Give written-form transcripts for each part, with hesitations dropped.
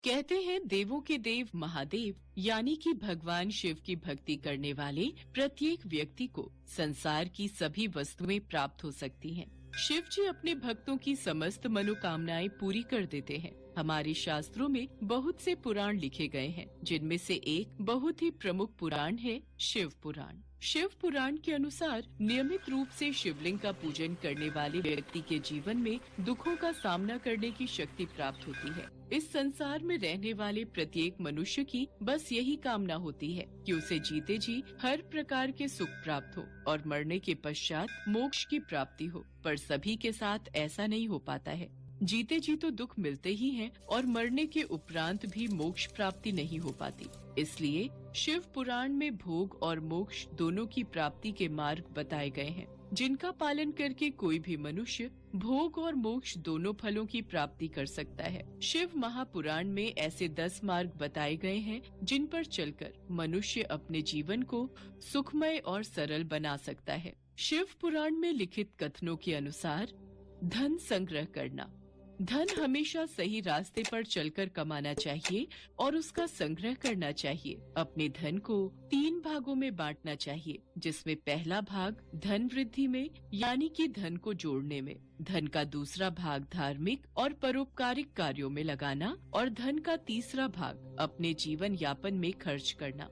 कहते हैं देवों के देव महादेव यानी कि भगवान शिव की भक्ति करने वाले प्रत्येक व्यक्ति को संसार की सभी वस्तुएं प्राप्त हो सकती हैं। शिव जी अपने भक्तों की समस्त मनोकामनाएं पूरी कर देते हैं। हमारे शास्त्रों में बहुत से पुराण लिखे गए हैं, जिनमें से एक बहुत ही प्रमुख पुराण है शिव पुराण। शिव पुराण के अनुसार नियमित रूप से शिवलिंग का पूजन करने वाले व्यक्ति के जीवन में दुखों का सामना करने की शक्ति प्राप्त होती है। इस संसार में रहने वाले प्रत्येक मनुष्य की बस यही कामना होती है कि उसे जीते जी हर प्रकार के सुख प्राप्त हो और मरने के पश्चात मोक्ष की प्राप्ति हो, पर सभी के साथ ऐसा नहीं हो पाता है। जीते जी तो दुख मिलते ही हैं और मरने के उपरांत भी मोक्ष प्राप्ति नहीं हो पाती। इसलिए शिव पुराण में भोग और मोक्ष दोनों की प्राप्ति के मार्ग बताए गए हैं, जिनका पालन करके कोई भी मनुष्य भोग और मोक्ष दोनों फलों की प्राप्ति कर सकता है। शिव महापुराण में ऐसे 10 मार्ग बताए गए हैं, जिन पर चलकर मनुष्य अपने जीवन को सुखमय और सरल बना सकता है। शिव पुराण में लिखित कथनों के अनुसार धन संग्रह करना। धन हमेशा सही रास्ते पर चलकर कमाना चाहिए और उसका संग्रह करना चाहिए। अपने धन को 3 भागों में बांटना चाहिए, जिसमें पहला भाग धन वृद्धि में यानी कि धन को जोड़ने में, धन का दूसरा भाग धार्मिक और परोपकारिक कार्यों में लगाना और धन का तीसरा भाग अपने जीवन यापन में खर्च करना।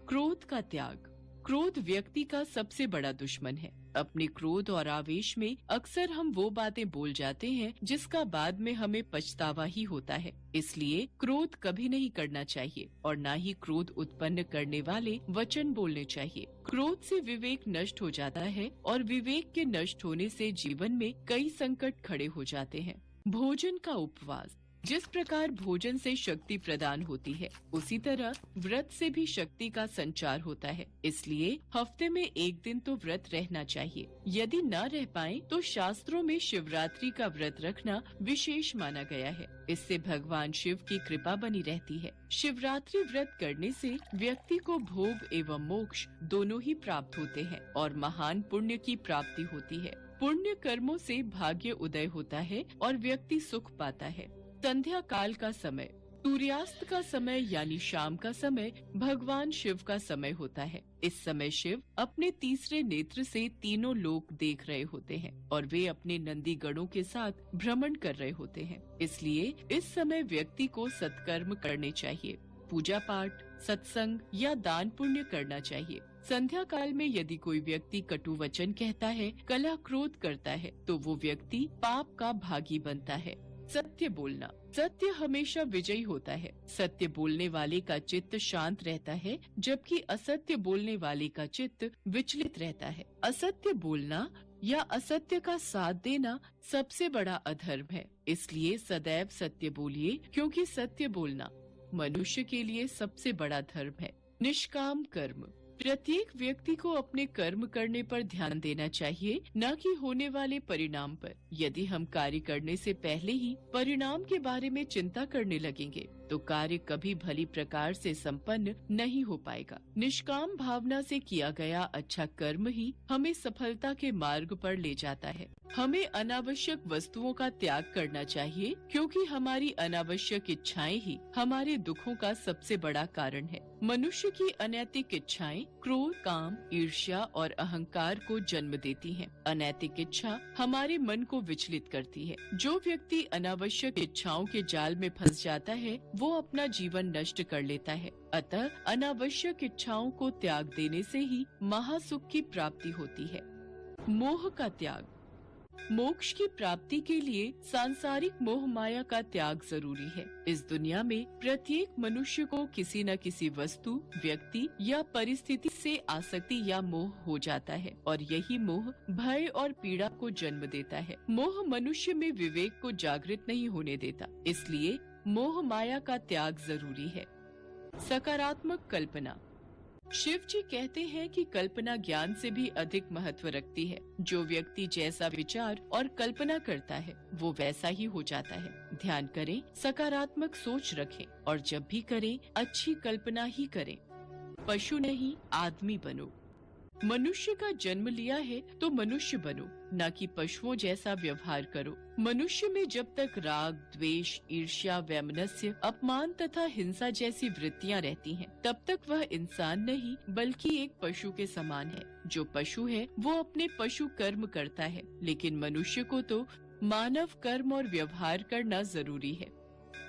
क्रोध का त्याग। क्रोध व्यक्ति का सबसे बड़ा दुश्मन है। अपने क्रोध और आवेश में अक्सर हम वो बातें बोल जाते हैं जिसका बाद में हमें पछतावा ही होता है। इसलिए क्रोध कभी नहीं करना चाहिए और न ही क्रोध उत्पन्न करने वाले वचन बोलने चाहिए। क्रोध से विवेक नष्ट हो जाता है और विवेक के नष्ट होने से जीवन में कई संकट खड़े हो जाते हैं। भोजन का उपवास। जिस प्रकार भोजन से शक्ति प्रदान होती है, उसी तरह व्रत से भी शक्ति का संचार होता है। इसलिए हफ्ते में 1 दिन तो व्रत रहना चाहिए। यदि न रह पाए तो शास्त्रों में शिवरात्रि का व्रत रखना विशेष माना गया है। इससे भगवान शिव की कृपा बनी रहती है। शिवरात्रि व्रत करने से व्यक्ति को भोग एवं मोक्ष दोनों ही प्राप्त होते हैं और महान पुण्य की प्राप्ति होती है। पुण्य कर्मों से भाग्य उदय होता है और व्यक्ति सुख पाता है। संध्या काल का समय। सूर्यास्त का समय यानी शाम का समय भगवान शिव का समय होता है। इस समय शिव अपने तीसरे नेत्र से तीनों लोक देख रहे होते हैं और वे अपने नंदी गणों के साथ भ्रमण कर रहे होते हैं। इसलिए इस समय व्यक्ति को सत्कर्म करने चाहिए। पूजा पाठ, सत्संग या दान पुण्य करना चाहिए। संध्या काल में यदि कोई व्यक्ति कटु वचन कहता है, कलह क्रोध करता है, तो वो व्यक्ति पाप का भागी बनता है। सत्य बोलना। सत्य हमेशा विजयी होता है। सत्य बोलने वाले का चित्त शांत रहता है, जबकि असत्य बोलने वाले का चित्त विचलित रहता है। असत्य बोलना या असत्य का साथ देना सबसे बड़ा अधर्म है। इसलिए सदैव सत्य बोलिए, क्योंकि सत्य बोलना मनुष्य के लिए सबसे बड़ा धर्म है। निष्काम कर्म। प्रत्येक व्यक्ति को अपने कर्म करने पर ध्यान देना चाहिए, न कि होने वाले परिणाम पर। यदि हम कार्य करने से पहले ही परिणाम के बारे में चिंता करने लगेंगे तो कार्य कभी भली प्रकार से संपन्न नहीं हो पाएगा। निष्काम भावना से किया गया अच्छा कर्म ही हमें सफलता के मार्ग पर ले जाता है। हमें अनावश्यक वस्तुओं का त्याग करना चाहिए, क्योंकि हमारी अनावश्यक इच्छाएं ही हमारे दुखों का सबसे बड़ा कारण है। मनुष्य की अनैतिक इच्छाएं क्रोध, काम, ईर्ष्या और अहंकार को जन्म देती हैं। अनैतिक इच्छा हमारे मन को विचलित करती है। जो व्यक्ति अनावश्यक इच्छाओं के जाल में फंस जाता है, वो अपना जीवन नष्ट कर लेता है। अतः अनावश्यक इच्छाओं को त्याग देने से ही महासुख की प्राप्ति होती है। मोह का त्याग। मोक्ष की प्राप्ति के लिए सांसारिक मोह माया का त्याग जरूरी है। इस दुनिया में प्रत्येक मनुष्य को किसी न किसी वस्तु, व्यक्ति या परिस्थिति से आसक्ति या मोह हो जाता है और यही मोह भय और पीड़ा को जन्म देता है। मोह मनुष्य में विवेक को जागृत नहीं होने देता, इसलिए मोह माया का त्याग जरूरी है। सकारात्मक कल्पना। शिव जी कहते हैं कि कल्पना ज्ञान से भी अधिक महत्व रखती है। जो व्यक्ति जैसा विचार और कल्पना करता है, वो वैसा ही हो जाता है। ध्यान करें, सकारात्मक सोच रखें और जब भी करें अच्छी कल्पना ही करें। पशु नहीं आदमी बनो। मनुष्य का जन्म लिया है तो मनुष्य बनो, न कि पशुओं जैसा व्यवहार करो। मनुष्य में जब तक राग, द्वेष, ईर्ष्या, वैमनस्य, अपमान तथा हिंसा जैसी वृत्तियां रहती हैं, तब तक वह इंसान नहीं बल्कि एक पशु के समान है। जो पशु है वो अपने पशु कर्म करता है, लेकिन मनुष्य को तो मानव कर्म और व्यवहार करना जरूरी है।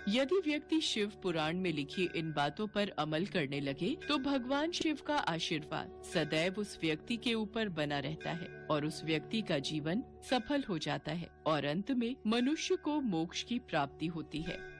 यदि व्यक्ति शिव पुराण में लिखी इन बातों पर अमल करने लगे तो भगवान शिव का आशीर्वाद सदैव उस व्यक्ति के ऊपर बना रहता है और उस व्यक्ति का जीवन सफल हो जाता है और अंत में मनुष्य को मोक्ष की प्राप्ति होती है।